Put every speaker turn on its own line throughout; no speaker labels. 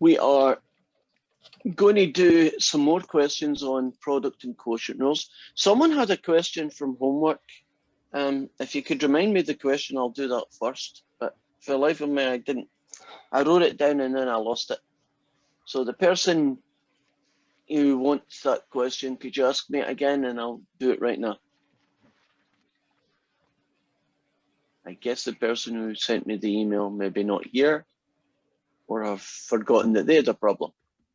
we are going to do some more questions on product and quotient rules. Someone had a question from homework. If you could remind me of the question, I'll do that first. But for the life of me, I didn't. I wrote it down and then I lost it. So the person who wants that question, could you ask me it again, and I'll do it right now. I guess the person who sent me the email maybe not here, or have forgotten that they had a problem.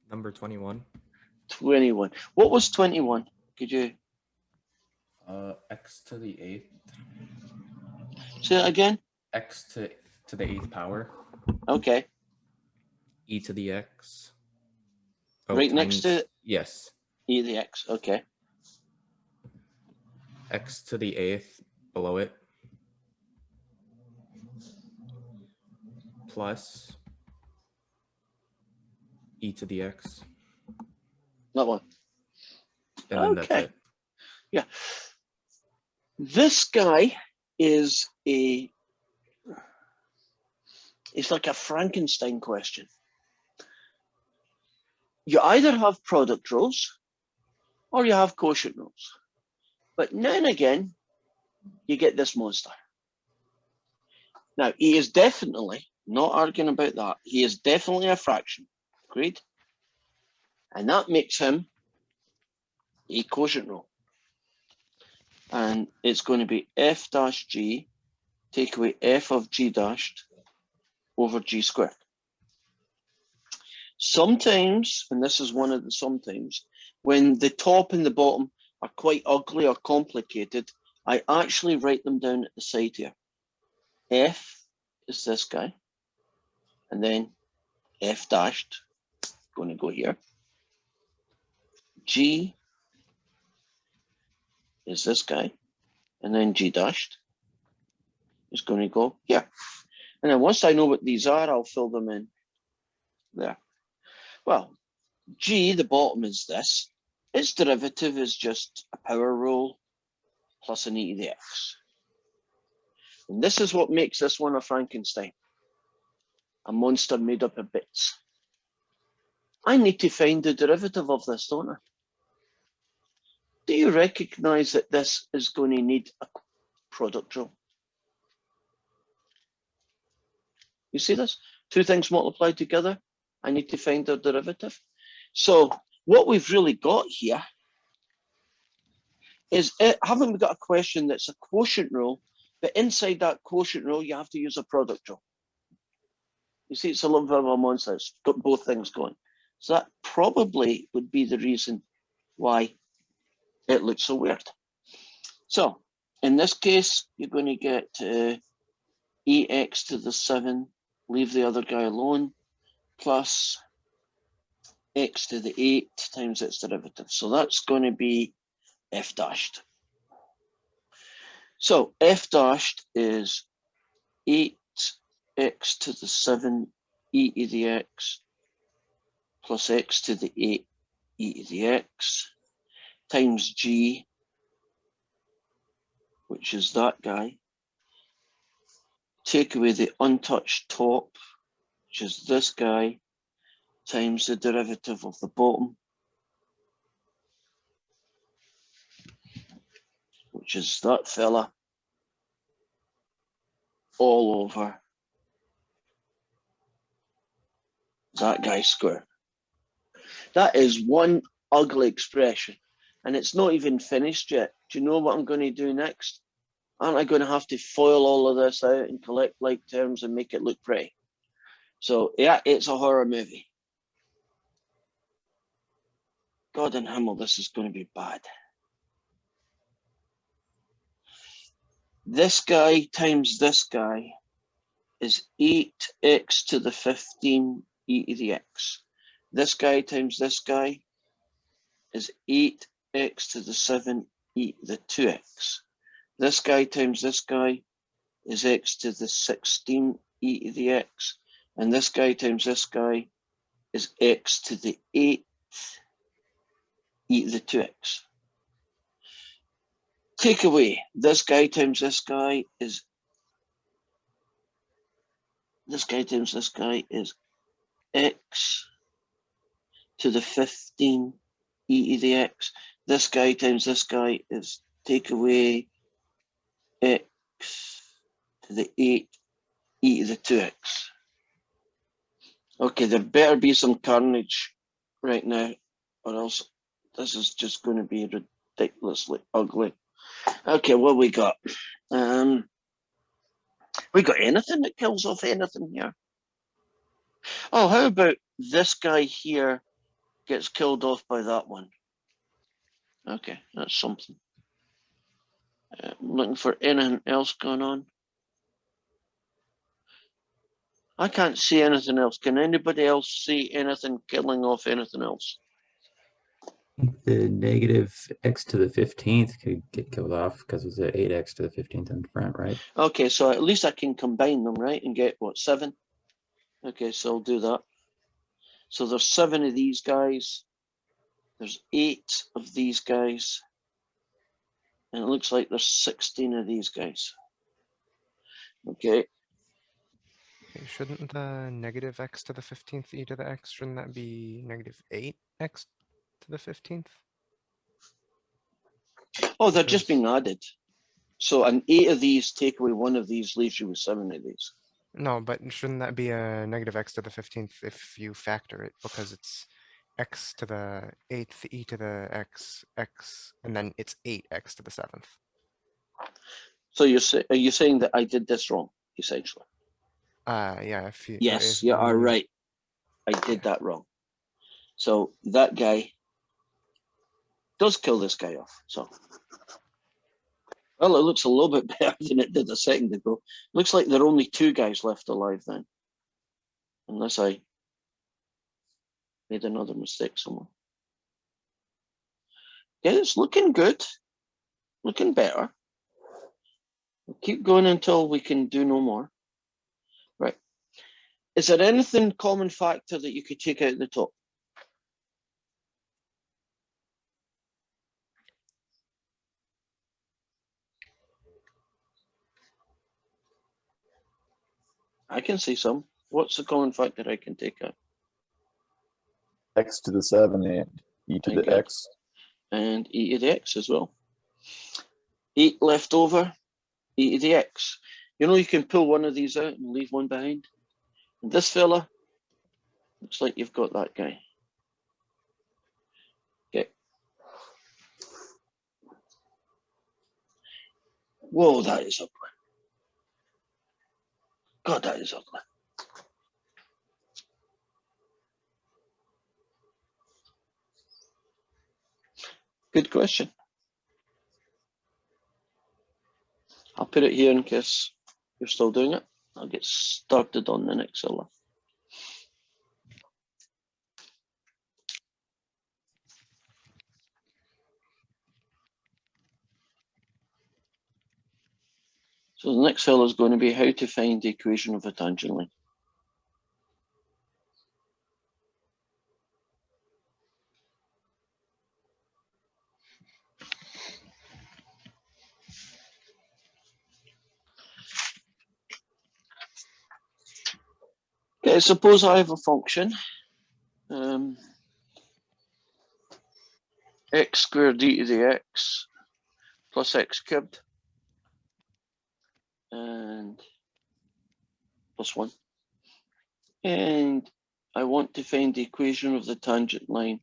Number 21.
21. What was 21? Could you?
X to the 8th.
Say it again.
X to the 8th power.
Okay.
E to the X.
Right next to it?
Yes.
E to the X. Okay.
X to the 8th below it. Plus E to the X.
That one.
And then that's it.
Yeah. This guy is it's like a Frankenstein question. You either have product rules or you have quotient rules. But now and again, you get this monster. Now, he is definitely, not arguing about that, he is definitely a fraction. Agreed? And that makes him a quotient rule. And it's going to be f dash g, take away f of g dashed over g squared. Sometimes, and this is one of the sometimes, when the top and the bottom are quite ugly or complicated, I actually write them down at the side here. F is this guy, and then f dashed, going to go here. G is this guy, and then g dashed is going to go here. And then once I know what these are, I'll fill them in there. Well, g, the bottom is this. Its derivative is just a power rule plus an e to the x. And this is what makes this one a Frankenstein, a monster made up of bits. I need to find the derivative of this, don't I? Do you recognize that this is going to need a product rule? You see this? Two things multiplied together. I need to find their derivative. So what we've really got here is, haven't we got a question that's a quotient rule, but inside that quotient rule, you have to use a product rule. You see, it's a little bit of a monster. It's got both things going. So that probably would be the reason why it looks so weird. So in this case, you're going to get ex to the 7, leave the other guy alone, plus x to the 8 times its derivative. So that's going to be f dashed. So f dashed is 8x to the 7 e to the x plus x to the 8 e to the x times g, which is that guy. Take away the untouched top, which is this guy, times the derivative of the bottom, which is that fella, all over that guy squared. That is one ugly expression, and it's not even finished yet. Do you know what I'm going to do next? Aren't I going to have to FOIL all of this out and collect like terms and make it look pretty? So yeah, it's a horror movie. God in Himmel, this is going to be bad. This guy times this guy is 8x to the 15 e to the x. This guy times this guy is 8x to the 7 e to the 2x. This guy times this guy is x to the 16 e to the x. And this guy times this guy is x to the 8 e to the 2x. Take away this guy times this guy is x to the 15 e to the x. This guy times this guy is take away x to the 8 e to the 2x. Okay, there better be some carnage right now, or else this is just going to be ridiculously ugly. Okay, what we got? We got anything that kills off anything here? Oh, how about this guy here gets killed off by that one? Okay, that's something. I'm looking for anything else going on. I can't see anything else. Can anybody else see anything killing off anything else?
The negative x to the 15th could get killed off because it's an 8x to the 15th in front, right?
Okay, so at least I can combine them, right, and get, what, 7? Okay, so I'll do that. So there's 7 of these guys. There's 8 of these guys. And it looks like there's 16 of these guys. Okay.
Shouldn't the negative x to the 15th e to the x, shouldn't that be negative 8x to the 15th?
Oh, they're just being added. So an 8 of these take away 1 of these leaves you with 7 of these.
No, but shouldn't that be a negative x to the 15th if you factor it, because it's x to the 8th e to the x, and then it's 8x to the 7th.
So are you saying that I did this wrong, essentially?
Yeah, if you...
Yes, you are right. I did that wrong. So that guy does kill this guy off. So, well, it looks a little bit better than it did a second ago. Looks like there are only 2 guys left alive then. Unless I made another mistake somewhere. Yeah, it's looking good. Looking better. We'll keep going until we can do no more. Right. Is there anything common factor that you could take out at the top? I can see some. What's the common factor I can take out?
X to the 7 and e to the x.
And e to the x as well. 8 left over, e to the x. You know, you can pull one of these out and leave one behind. And this fella, looks like you've got that guy. Okay. Whoa, that is ugly. God, that is ugly. Good question. I'll put it here in case you're still doing it. I'll get started on the next fella. So the next fella is going to be how to find the equation of a tangent line. Okay, suppose I have a function, x squared e to the x plus x cubed and plus 1. And I want to find the equation of the tangent line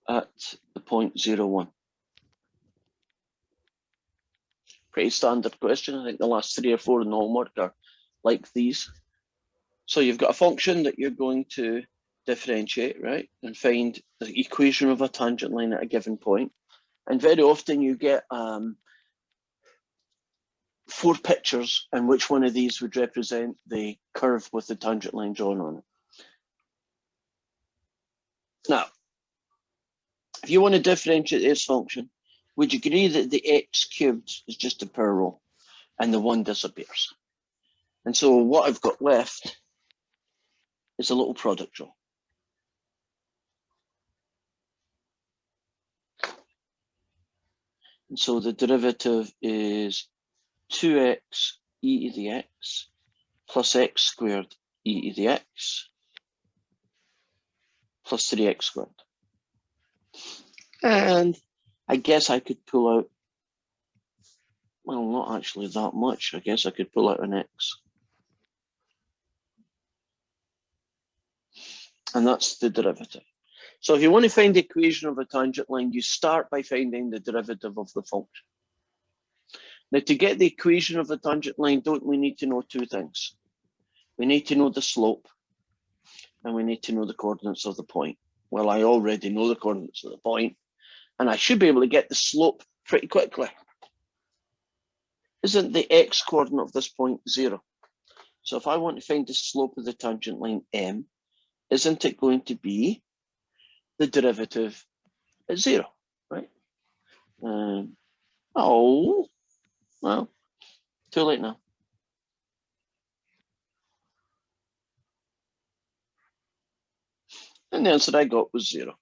at the point 0, 1. Pretty standard question. I think the last 3 or 4 in the homework are like these. So you've got a function that you're going to differentiate, right? And find the equation of a tangent line at a given point. And very often you get 4 pictures, and which one of these would represent the curve with the tangent line drawn on it. Now, if you want to differentiate this function, would you agree that the x cubed is just a power rule and the 1 disappears? And so what I've got left is a little product rule. And so the derivative is 2x e to the x plus x squared e to the x plus 3x squared. And I guess I could pull out, well, not actually that much. I guess I could pull out an x. And that's the derivative. So if you want to find the equation of a tangent line, you start by finding the derivative of the function. Now, to get the equation of the tangent line, don't we need to know two things? We need to know the slope, and we need to know the coordinates of the point. Well, I already know the coordinates of the point, and I should be able to get the slope pretty quickly. Isn't the x coordinate of this point 0? So if I want to find the slope of the tangent line m, isn't it going to be the derivative at 0, right? Oh, well, too late now. And the answer I got was 0.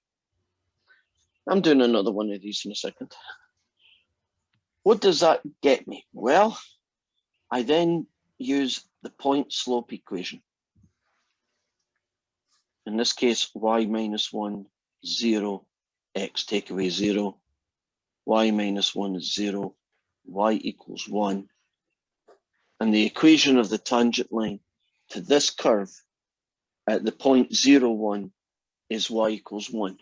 I'm doing another one of these in a second. What does that get me? Well, I then use the point slope equation. In this case, y minus 1, 0, x take away 0, y minus 1 is 0, y equals 1. And the equation of the tangent line to this curve at the point 0, 1 is y equals 1.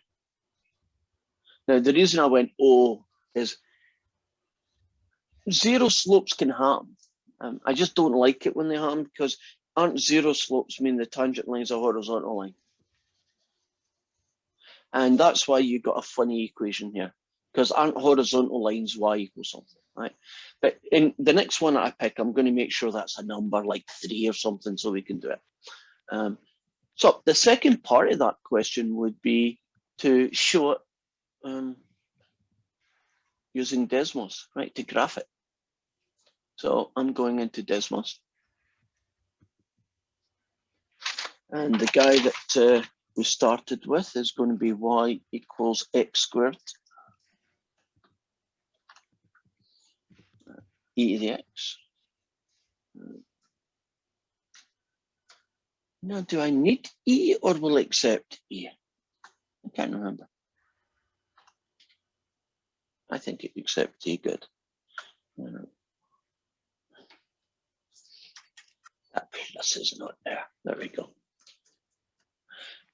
Now, the reason I went O is 0 slopes can happen. I just don't like it when they happen, because aren't 0 slopes mean the tangent line is a horizontal line? And that's why you got a funny equation here, because aren't horizontal lines y equals something, right? But in the next one that I pick, I'm going to make sure that's a number like 3 or something so we can do it. So the second part of that question would be to show it using Desmos, right, to graph it. So I'm going into Desmos. And the guy that we started with is going to be y equals x squared e to the x. Now, do I need e or will I accept e? I can't remember. I think it accepts e, good. That plus is not there. There we go.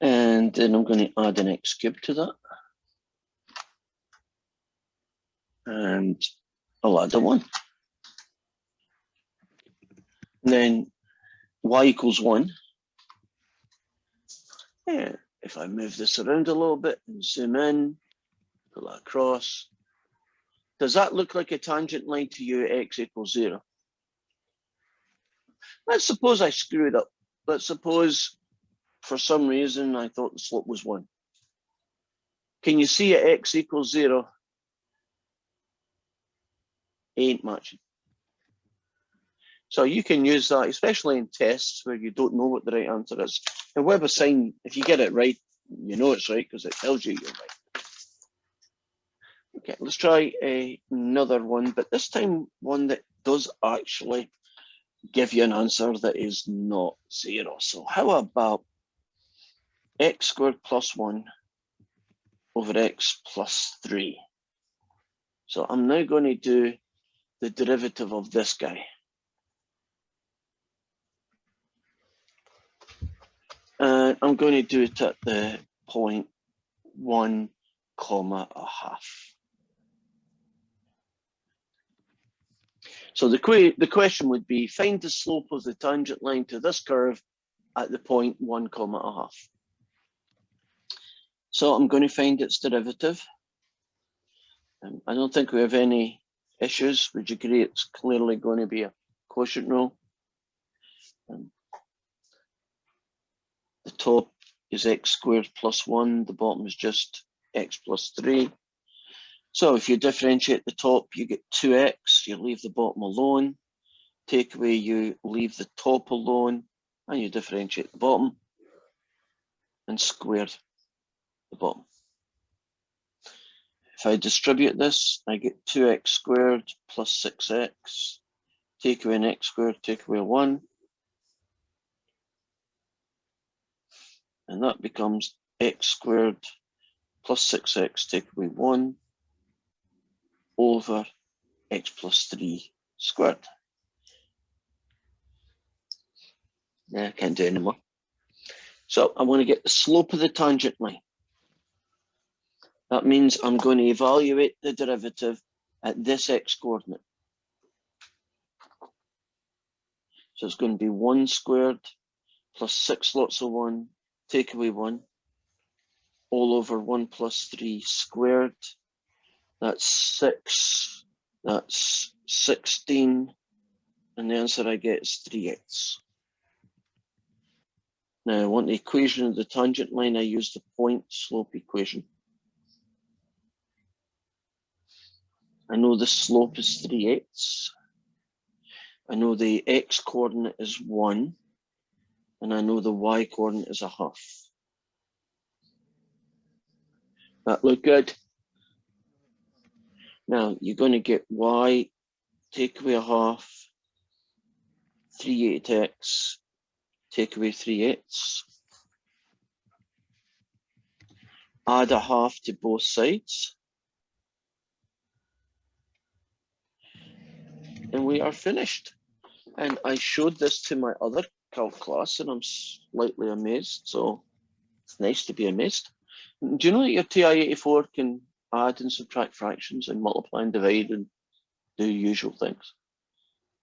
And then I'm going to add an x cubed to that. And I'll add a 1. And then y equals 1. Yeah, if I move this around a little bit and zoom in, pull that across, does that look like a tangent line to you at x equals 0? Let's suppose I screwed up. Let's suppose for some reason I thought the slope was 1. Can you see at x equals 0? Ain't matching. So you can use that, especially in tests where you don't know what the right answer is. And web assign, if you get it right, you know it's right because it tells you you're right. Okay, let's try another one, but this time one that does actually give you an answer that is not 0. So how about x squared plus 1 over x plus 3? So I'm now going to do the derivative of this guy. And I'm going to do it at the point 1, a half. So the question would be, find the slope of the tangent line to this curve at the point 1, a half. So I'm going to find its derivative. I don't think we have any issues. Would you agree it's clearly going to be a quotient rule? The top is x squared plus 1. The bottom is just x plus 3. So if you differentiate the top, you get 2x. You leave the bottom alone. Take away, you leave the top alone, and you differentiate the bottom and square the bottom. If I distribute this, I get 2x squared plus 6x. Take away an x squared, take away a 1. And that becomes x squared plus 6x take away 1 over x plus 3 squared. Yeah, I can't do it anymore. So I want to get the slope of the tangent line. That means I'm going to evaluate the derivative at this x coordinate. So it's going to be 1 squared plus 6 lots of 1, take away 1, all over 1 plus 3 squared. That's 6, that's 16, and the answer I get is 3x. Now I want the equation of the tangent line. I use the point slope equation. I know the slope is 3x. I know the x coordinate is 1, and I know the y coordinate is 1/2. That look good? Now you're going to get y, take away 1/2, 3/8x, take away 3x. Add 1/2 to both sides. And we are finished. And I showed this to my other calc class and I'm slightly amazed. So it's nice to be amazed. Do you know that your TI-84 can add and subtract fractions and multiply and divide and do usual things?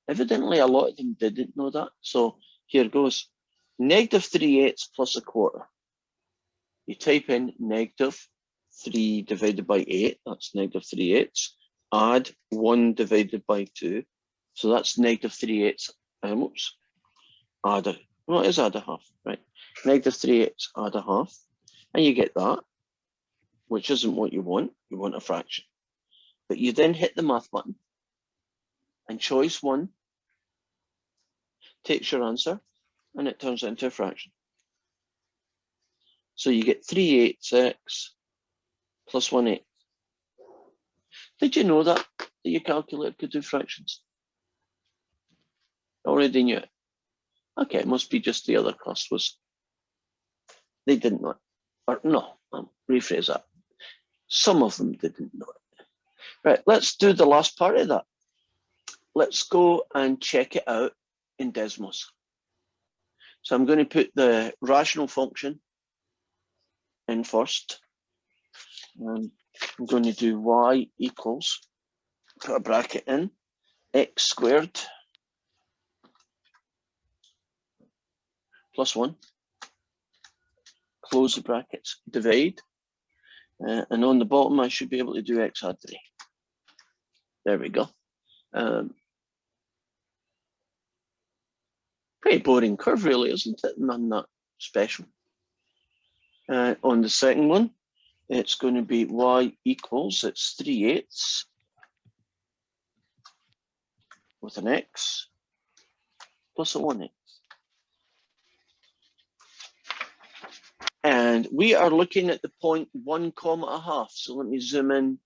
Evidently, a lot of them didn't know that. So here goes. -3/8 plus 1/4. You type in -3 divided by 8. That's -3/8. Add 1 divided by 2. So that's -3/8. Oops. Add a, well, it is add 1/2, right? -3/8 add 1/2. And you get that, which isn't what you want. You want a fraction. But you then hit the math button. And choice 1 takes your answer. And it turns into a fraction. So you get 3/8x plus 1/8. Did you know that your calculator could do fractions? Already knew it. Okay, it must be just the other class was, they didn't know it. Or no, I'll rephrase that. Some of them didn't know it. Right, let's do the last part of that. Let's go and check it out in Desmos. So I'm going to put the rational function in first. I'm going to do y equals, put a bracket in, x squared plus 1, close the brackets, divide, and on the bottom I should be able to do x add 3. There we go. Pretty boring curve really, isn't it? None that special. On the second one, it's going to be y equals, it's 3/8 with an x plus a 1x. And we are looking at the point 1, 1/2. So let me zoom in.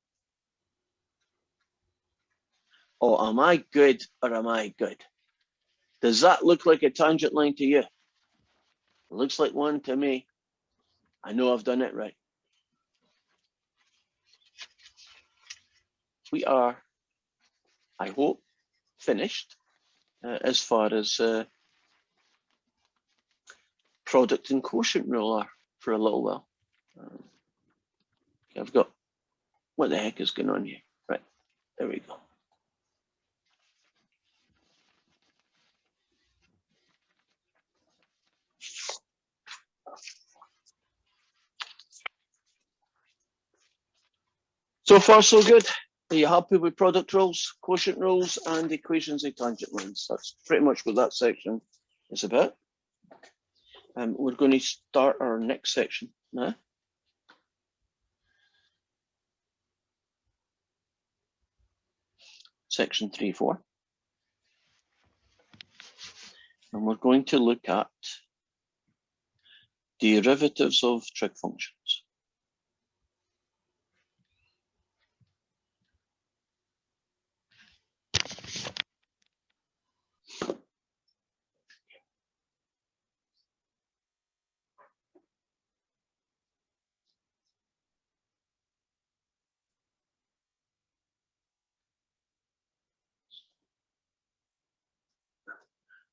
Oh, am I good or am I good? Does that look like a tangent line to you? It looks like one to me. I know I've done it right. We are, I hope, finished as far as product and quotient rule are for a little while. Okay, I've got, what the heck is going on here? Right, there we go. So far, so good. Are you happy with product rules, quotient rules, and equations of tangent lines? That's pretty much what that section is about. We're going to start our next section now. Section 3.4. And we're going to look at derivatives of trig functions.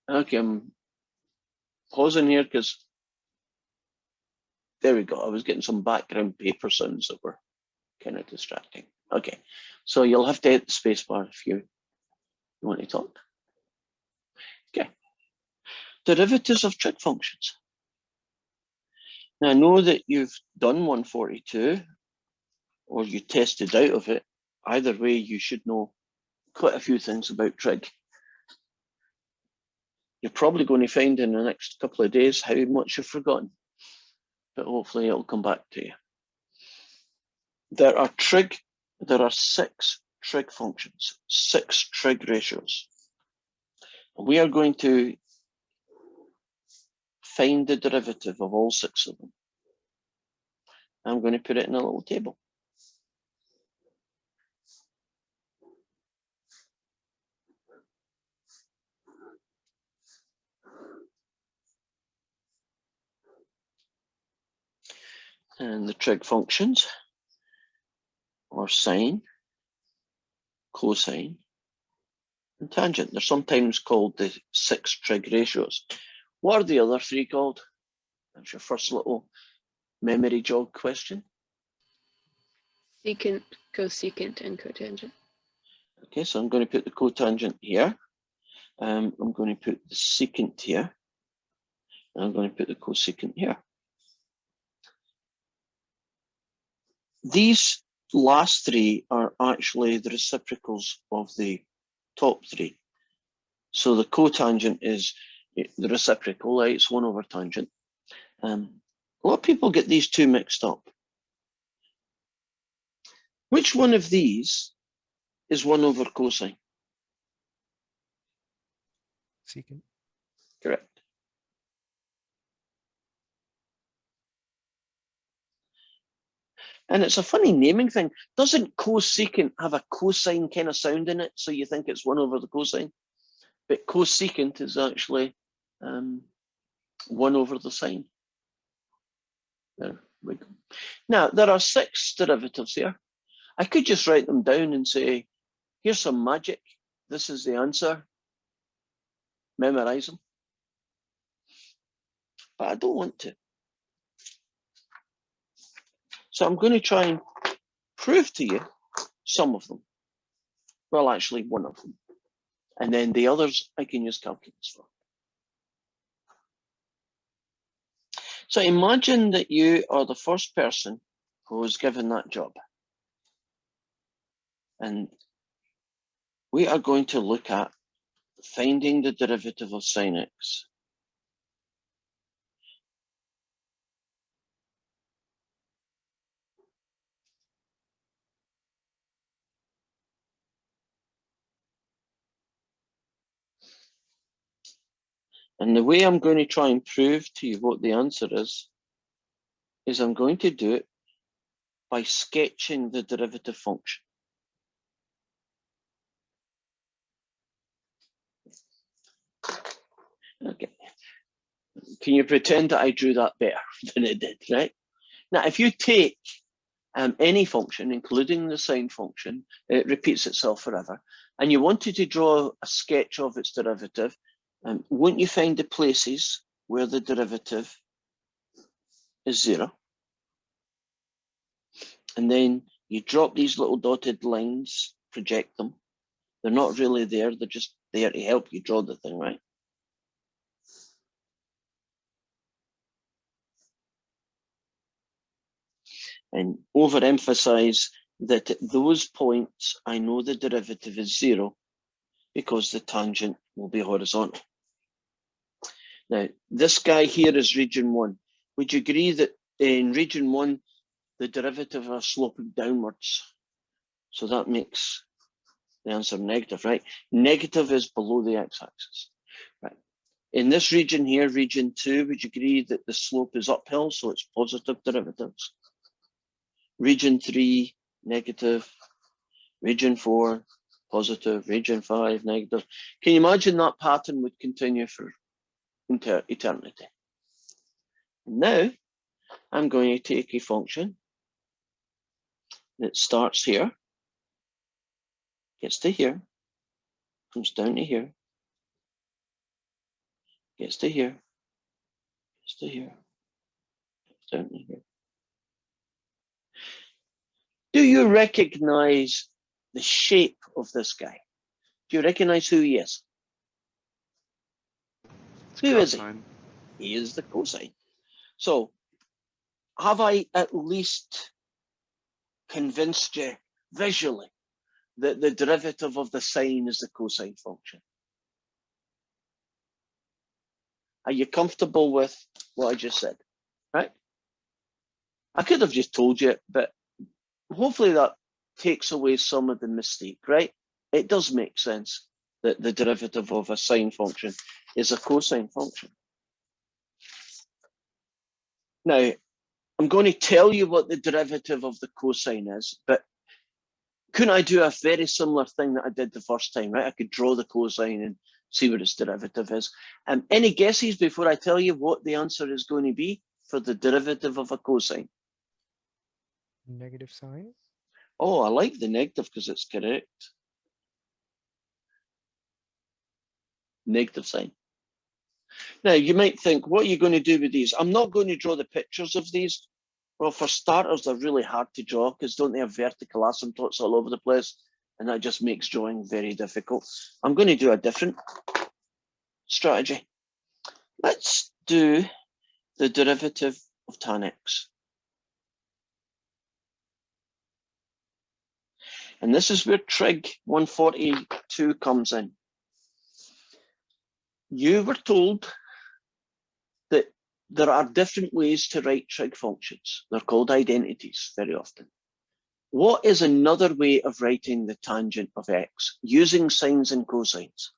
Okay, I'm pausing here because there we go. I was getting some background paper sounds that were kind of distracting. Okay, so you'll have to hit the spacebar if you want to talk. Okay, derivatives of trig functions. Now I know that you've done 142 or you tested out of it. Either way, you should know quite a few things about trig. You're probably going to find in the next couple of days how much you've forgotten, but hopefully it'll come back to you. There are 6 trig functions, 6 trig ratios. We are going to find the derivative of all 6 of them. I'm going to put it in a little table. And the trig functions are sine, cosine, and tangent. They're sometimes called the 6 trig ratios. What are the other 3 called? That's your first little memory jog question.
Secant, cosecant, and cotangent.
Okay, so I'm going to put the cotangent here. I'm going to put the secant here. And I'm going to put the cosecant here. These last 3 are actually the reciprocals of the top 3. So the cotangent is the reciprocal, right? It's 1 over tangent. A lot of people get these 2 mixed up. Which one of these is 1 over cosine?
Secant.
Correct. And it's a funny naming thing. Doesn't cosecant have a cosine kind of sound in it? So you think it's 1 over the cosine? But cosecant is actually 1 over the sine. There we go. Now, there are 6 derivatives here. I could just write them down and say, here's some magic. This is the answer. Memorize them. But I don't want to. So I'm going to try and prove to you some of them. Well, actually, one of them. And then the others I can use calculus for. So imagine that you are the first person who was given that job. And we are going to look at finding the derivative of sine x. And the way I'm going to try and prove to you what the answer is I'm going to do it by sketching the derivative function. Okay. Can you pretend that I drew that better than it did, right? Now, if you take any function, including the sine function, it repeats itself forever, and you wanted to draw a sketch of its derivative, won't you find the places where the derivative is 0? And then you drop these little dotted lines, project them. They're not really there, they're just there to help you draw the thing, right? And overemphasize that at those points, I know the derivative is 0 because the tangent will be horizontal. Now, this guy here is region 1. Would you agree that in region 1, the derivative are sloping downwards? So that makes the answer negative, right? Negative is below the x-axis, right? In this region here, region 2, would you agree that the slope is uphill, so it's positive derivatives? Region 3, negative. Region 4, positive. Region 5, negative. Can you imagine that pattern would continue for eternity? Now, I'm going to take a function that starts here, gets to here, comes down to here, gets to here, gets to here, gets down to here. Do you recognize the shape of this guy? Do you recognize who he is? Who is he?
Cosine.
He is the cosine. So, have I at least convinced you visually that the derivative of the sine is the cosine function? Are you comfortable with what I just said? Right? I could have just told you, but hopefully that takes away some of the mistake, right? It does make sense that the derivative of a sine function is a cosine function. Now, I'm going to tell you what the derivative of the cosine is, but couldn't I do a very similar thing that I did the first time, right? I could draw the cosine and see what its derivative is. Any guesses before I tell you what the answer is going to be for the derivative of a cosine?
Negative sign?
Oh, I like the negative because it's correct. Negative sign. Now, you might think, what are you going to do with these? I'm not going to draw the pictures of these. Well, for starters, they're really hard to draw because don't they have vertical asymptotes all over the place? And that just makes drawing very difficult. I'm going to do a different strategy. Let's do the derivative of tan x. And this is where trig 142 comes in. You were told that there are different ways to write trig functions. They're called identities very often. What is another way of writing the tangent of x using sines and cosines?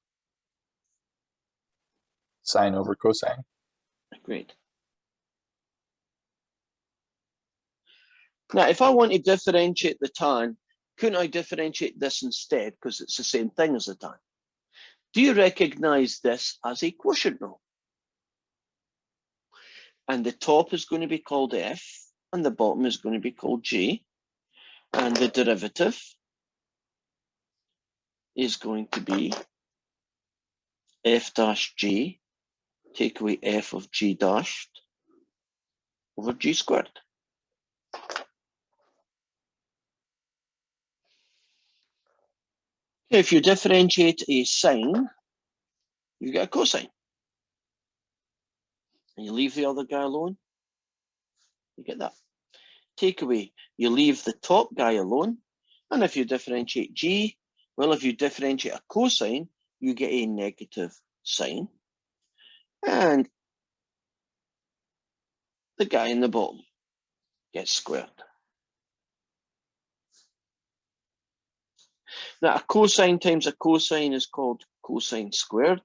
Sine over cosine.
Great. Now, if I want to differentiate the tan, couldn't I differentiate this instead because it's the same thing as the tan? Do you recognize this as a quotient rule? And the top is going to be called f, and the bottom is going to be called g. And the derivative is going to be f dash g, take away f of g dashed, over g squared. If you differentiate a sine, you get a cosine. And you leave the other guy alone, you get that. Take away, you leave the top guy alone. And if you differentiate g, well, if you differentiate a cosine, you get a negative sine. And the guy in the bottom gets squared. Now, a cosine times a cosine is called cosine squared.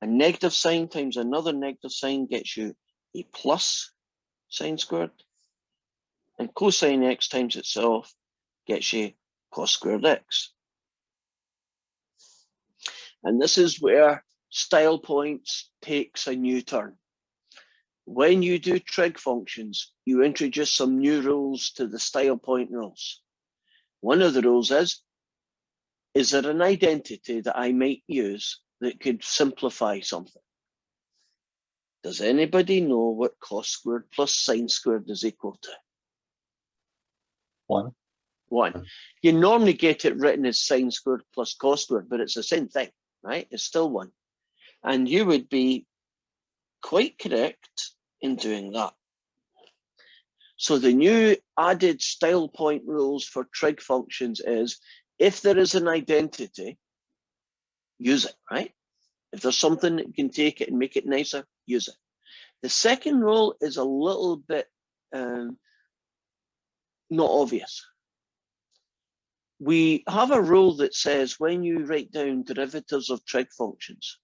A negative sine times another negative sine gets you a plus sine squared. And cosine x times itself gets you cos squared x. And this is where style points takes a new turn. When you do trig functions, you introduce some new rules to the style point rules. One of the rules is there an identity that I might use that could simplify something? Does anybody know what cos squared plus sine squared is equal to?
1.
1. You normally get it written as sine squared plus cos squared, but it's the same thing, right? It's still 1. And you would be quite correct in doing that. So the new added style point rules for trig functions is if there is an identity, use it, right? If there's something that can take it and make it nicer, use it. The second rule is a little bit not obvious. We have a rule that says when you write down derivatives of trig functions,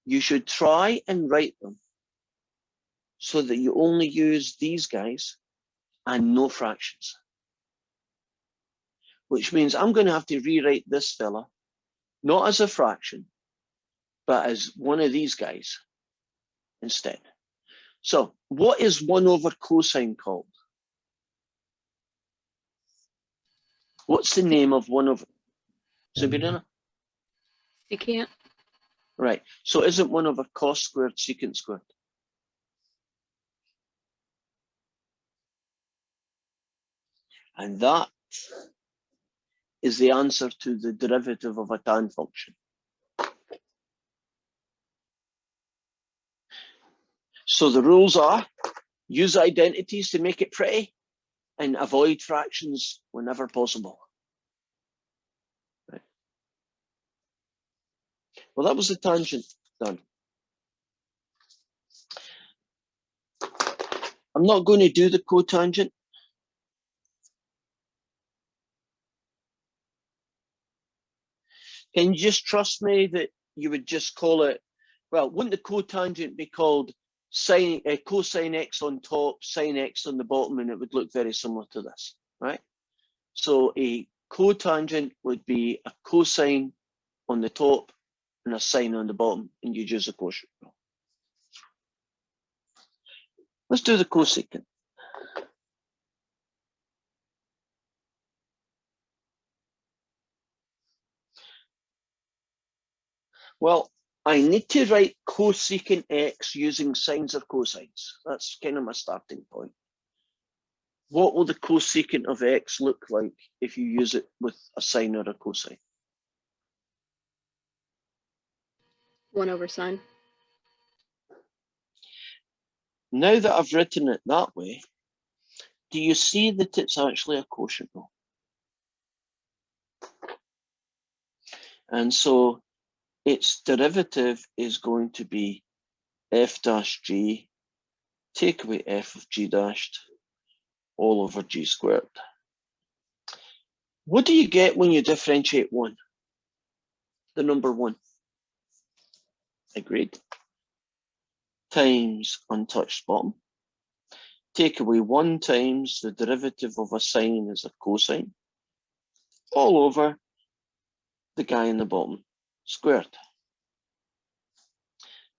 you should try and write them so that you only use these guys and no fractions. Which means I'm going to have to rewrite this fella, not as a fraction, but as one of these guys instead. So what is 1 over cosine called? What's the name of 1 over? Sabrina?
Secant.
Right. So isn't 1 over cos squared secant squared? And that is the answer to the derivative of a tan function. So the rules are use identities to make it pretty and avoid fractions whenever possible. Right. Well, that was the tangent done. I'm not going to do the cotangent. Can you just trust me that you would just call it, well, wouldn't the cotangent be called cosine x on top, sine x on the bottom, and it would look very similar to this, right? So a cotangent would be a cosine on the top and a sine on the bottom, and you'd use a quotient rule. Let's do the cosecant. Well, I need to write cosecant x using sines or cosines. That's kind of my starting point. What will the cosecant of x look like if you use it with a sine or a cosine?
1 over sine.
Now that I've written it that way, do you see that it's actually a quotient rule? And so its derivative is going to be f dash g, take away f of g dashed, all over g squared. What do you get when you differentiate 1? The number 1. Agreed. Times untouched bottom. Take away 1 times the derivative of a sine is a cosine, all over the guy in the bottom squared.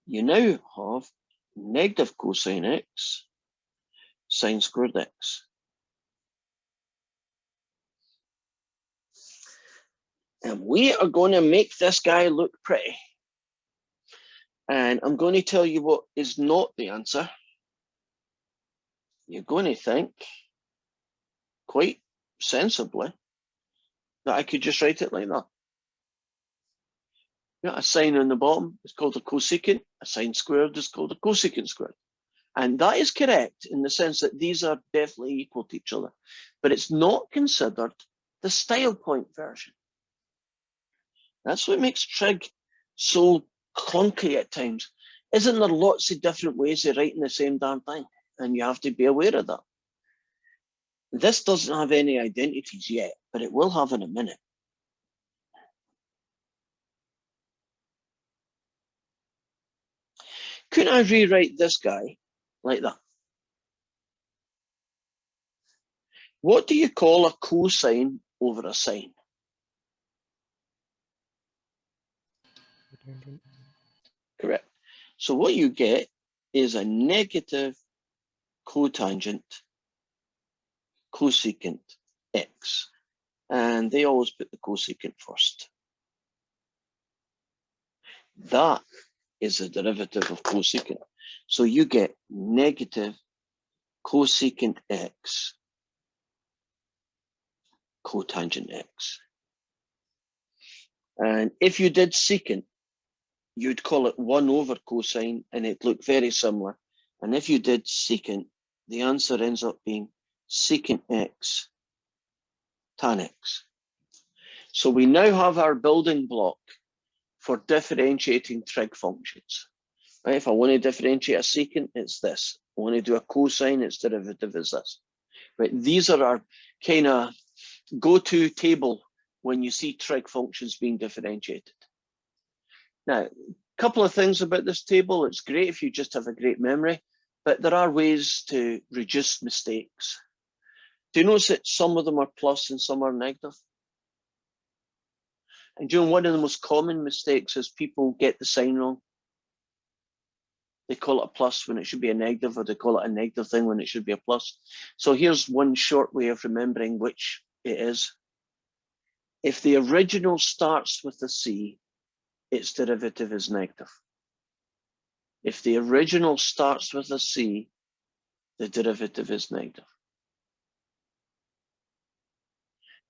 You now have negative cosine x, sine squared x. And we are going to make this guy look pretty. And I'm going to tell you what is not the answer. You're going to think, quite sensibly, that I could just write it like that. Yeah, a sine on the bottom is called a cosecant, a sine squared is called a cosecant squared. And that is correct in the sense that these are definitely equal to each other, but it's not considered the style point version. That's what makes trig so clunky at times. Isn't there lots of different ways of writing the same damn thing? And you have to be aware of that. This doesn't have any identities yet, but it will have in a minute. Couldn't I rewrite this guy like that? What do you call a cosine over a sine? Correct. So what you get is a negative cotangent cosecant x. And they always put the cosecant first. That is the derivative of cosecant. So you get negative cosecant x cotangent x. And if you did secant, you'd call it 1 over cosine and it'd look very similar. And if you did secant, the answer ends up being secant x tan x. So we now have our building block for differentiating trig functions. Right? If I want to differentiate a secant, it's this. I want to do a cosine, its derivative is this. Right? These are our kind of go-to table when you see trig functions being differentiated. Now, a couple of things about this table. It's great if you just have a great memory, but there are ways to reduce mistakes. Do you notice that some of them are plus and some are negative? And one of the most common mistakes is people get the sign wrong. They call it a plus when it should be a negative, or they call it a negative thing when it should be a plus. So here's one short way of remembering which it is. If the original starts with a C its derivative is negative. If the original starts with a c, the derivative is negative.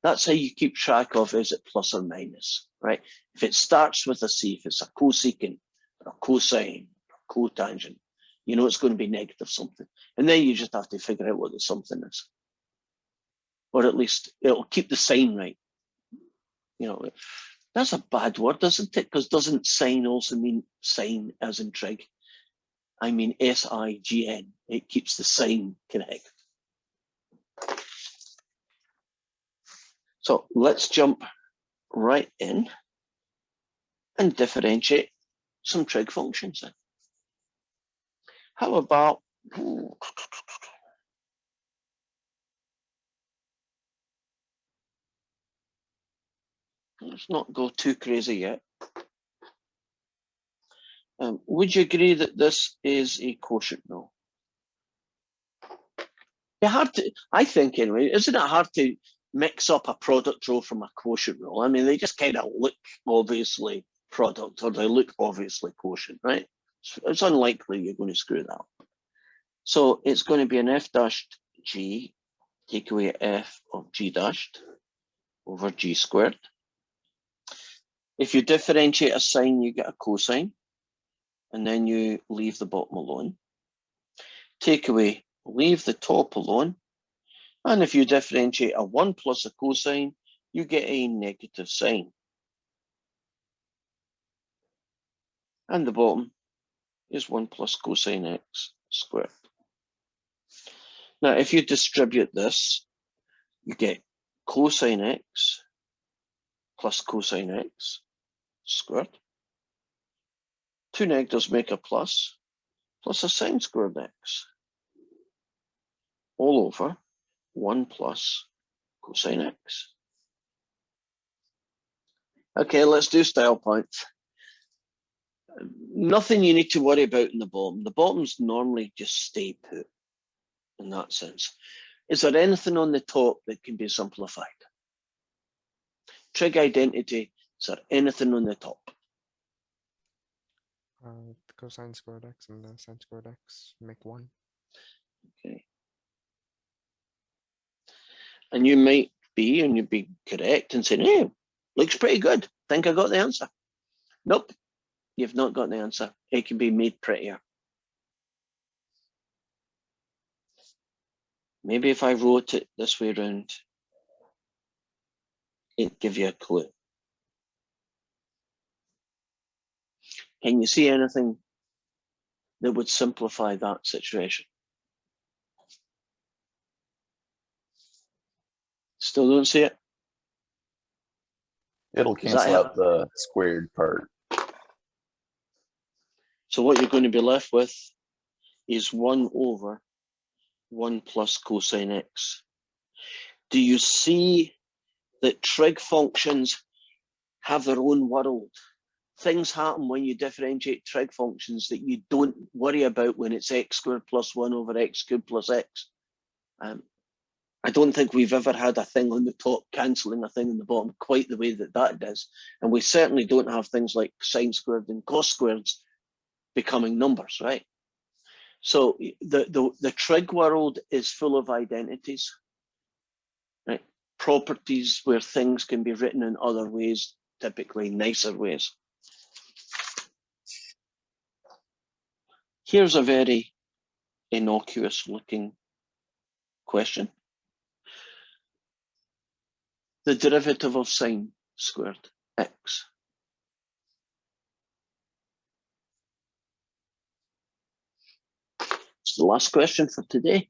That's how you keep track of, is it plus or minus, right? If it starts with a c, if it's a cosecant, or a cosine, or cotangent, you know it's going to be negative something. And then you just have to figure out what the something is. Or at least it'll keep the sign right. You know, that's a bad word, doesn't it? Because doesn't sign also mean sign as in trig? I mean S-I-G-N. It keeps the sign correct. So let's jump right in and differentiate some trig functions then. How about, let's not go too crazy yet. Would you agree that this is a quotient rule? It's hard to, I think anyway, isn't it hard to mix up a product rule from a quotient rule? I mean, they just kind of look obviously product, or they look obviously quotient, right? It's unlikely you're going to screw that up. So it's going to be an f dashed g, take away f of g dashed over g squared. If you differentiate a sine, you get a cosine, and then you leave the bottom alone. Take away, leave the top alone. And if you differentiate a 1 plus a cosine, you get a negative sign. And the bottom is 1 plus cosine x squared. Now, if you distribute this, you get cosine x plus cosine x squared. Two negatives make a plus a sine squared x all over 1 plus cosine x. Okay, let's do style points. Nothing you need to worry about in the bottom. The bottoms normally just stay put in that sense. Is there anything on the top that can be simplified? Trig identity, is there anything on the top?
The cosine squared x and the sine squared x make 1.
Okay. And you might be, and you'd be correct in saying, hey, looks pretty good. Think I got the answer. Nope, you've not got the answer. It can be made prettier. Maybe if I wrote it this way around, it'd give you a clue. Can you see anything that would simplify that situation? Still don't see it?
It'll
Does that
cancel
help?
out the squared part.
So what you're going to be left with is 1 over 1 plus cosine x. Do you see that trig functions have their own world? Things happen when you differentiate trig functions that you don't worry about when it's x squared plus 1 over x cubed plus x. I don't think we've ever had a thing on the top cancelling a thing on the bottom quite the way that that does. And we certainly don't have things like sine squared and cos squareds becoming numbers, right? So the trig world is full of identities, right? Properties where things can be written in other ways, typically nicer ways. Here's a very innocuous looking question. The derivative of sine squared x. It's the last question for today.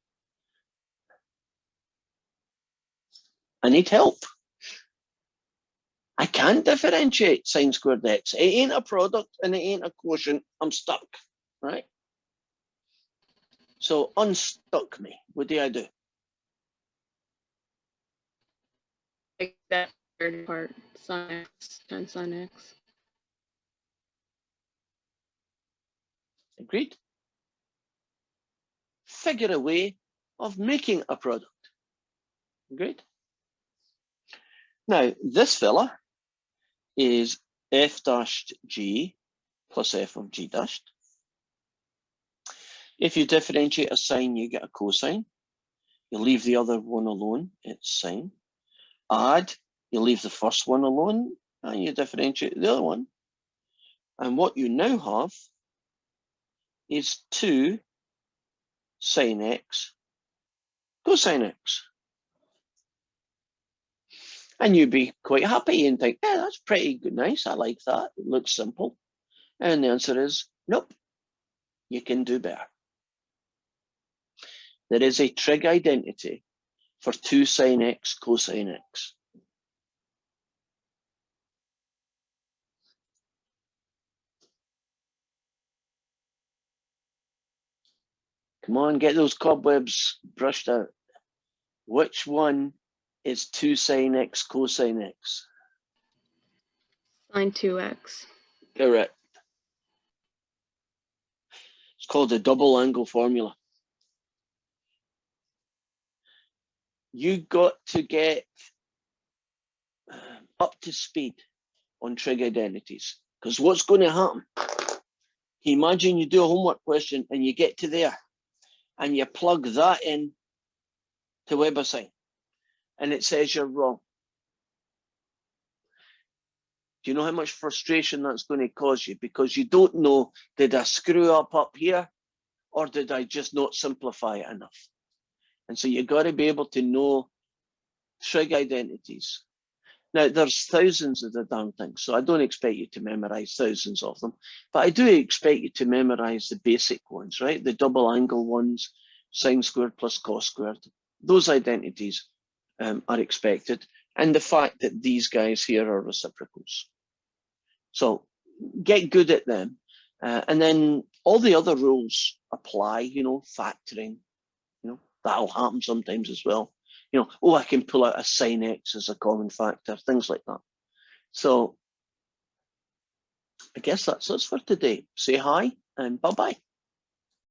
I need help. I can't differentiate sine squared x. It ain't a product and it ain't a quotient. I'm stuck, right? So unstuck me. What do I do?
Take that third part, sin x and sin x.
Agreed? Figure a way of making a product. Agreed? Now, this fella is f dashed g plus f of g dashed. If you differentiate a sine, you get a cosine. You leave the other one alone, it's sine. Add, you leave the first one alone, and you differentiate the other one. And what you now have is 2 sine x cosine x. And you'd be quite happy and think, yeah, that's pretty good, nice. I like that. It looks simple. And the answer is, nope, you can do better. There is a trig identity for 2 sine x cosine x. Come on, get those cobwebs brushed out. Which one is 2 sine x cosine x?
Sine 2x.
Correct. It's called the double angle formula. You got to get up to speed on trig identities, because what's going to happen? Imagine you do a homework question and you get to there and you plug that in to WebAssign and it says you're wrong. Do you know how much frustration that's going to cause you? Because you don't know, did I screw up here or did I just not simplify it enough? And so you've got to be able to know trig identities. Now, there's thousands of the damn things, so I don't expect you to memorize thousands of them, but I do expect you to memorize the basic ones, right? The double angle ones, sine squared plus cos squared. Those identities are expected, and the fact that these guys here are reciprocals. So get good at them, and then all the other rules apply, you know, factoring, you know, that'll happen sometimes as well. You know, oh, I can pull out a sine x as a common factor, things like that. So I guess that's us for today. Say hi and bye-bye.